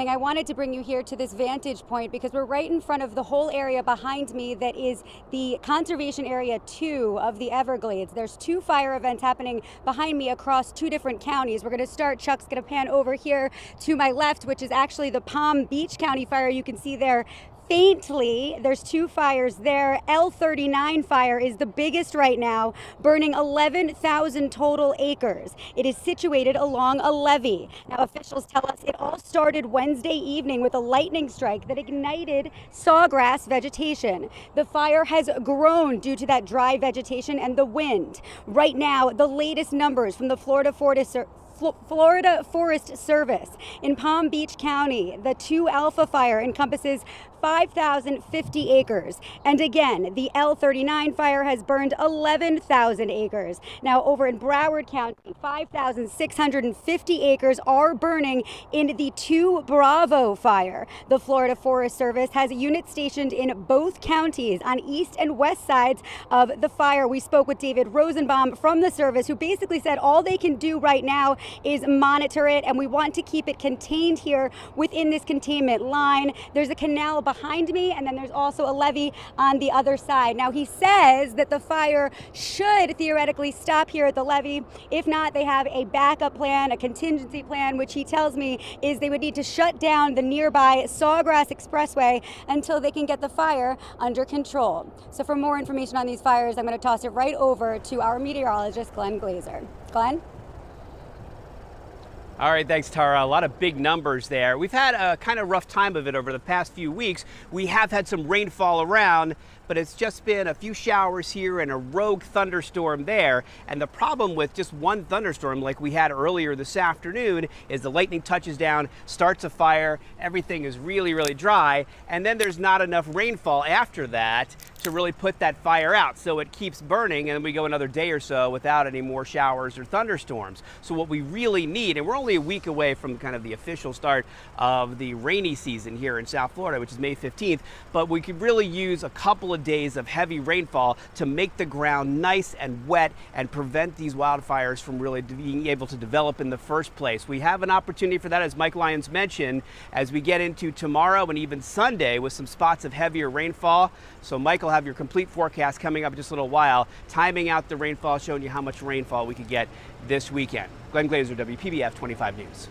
evening. I wanted to bring you here to this vantage point because we're right in front of the whole area behind me that is the Conservation Area 2 of the Everglades. There's 2 fire events happening behind me across 2 different counties. We're going to start, Chuck's going to pan over here to my left, which is actually the Palm Beach County fire. You can see there faintly, there's 2 fires there. L39 fire is the biggest right now, burning 11,000 total acres. It is situated along a levee. Now, officials tell us it all started Wednesday evening with a lightning strike that ignited sawgrass vegetation. The fire has grown due to that dry vegetation and the wind. Right now, the latest numbers from the Florida Forest Service in Palm Beach County, the 2 Alpha fire encompasses 5,050 acres. And again, the L39 fire has burned 11,000 acres. Now over in Broward County, 5,650 acres are burning in the 2 Bravo fire. The Florida Forest Service has units stationed in both counties on east and west sides of the fire. We spoke with David Rosenbaum from the service, who basically said all they can do right now is monitor it, and we want to keep it contained here within this containment line. There's a canal behind me, and then there's also a levee on the other side. Now, he says that the fire should theoretically stop here at the levee. If not, they have a backup plan, a contingency plan, which he tells me is they would need to shut down the nearby Sawgrass Expressway until they can get the fire under control. So for more information on these fires, I'm going to toss it right over to our meteorologist, Glenn Glazer. Glenn? All right, thanks, Tara. A lot of big numbers there. We've had a kind of rough time of it over the past few weeks. We have had some rainfall around, but it's just been a few showers here and a rogue thunderstorm there. And the problem with just one thunderstorm like we had earlier this afternoon is the lightning touches down, starts a fire, everything is really, really dry, and then there's not enough rainfall after that to really put that fire out. So it keeps burning, and then we go another day or so without any more showers or thunderstorms. So what we really need, and we're only a week away from kind of the official start of the rainy season here in South Florida, which is May 15th, but we could really use a couple of days of heavy rainfall to make the ground nice and wet and prevent these wildfires from really being able to develop in the first place. We have an opportunity for that, as Mike Lyons mentioned, as we get into tomorrow and even Sunday with some spots of heavier rainfall. So Mike will have your complete forecast coming up in just a little while, timing out the rainfall, showing you how much rainfall we could get this weekend. Glenn Glazer, WPBF 25 News.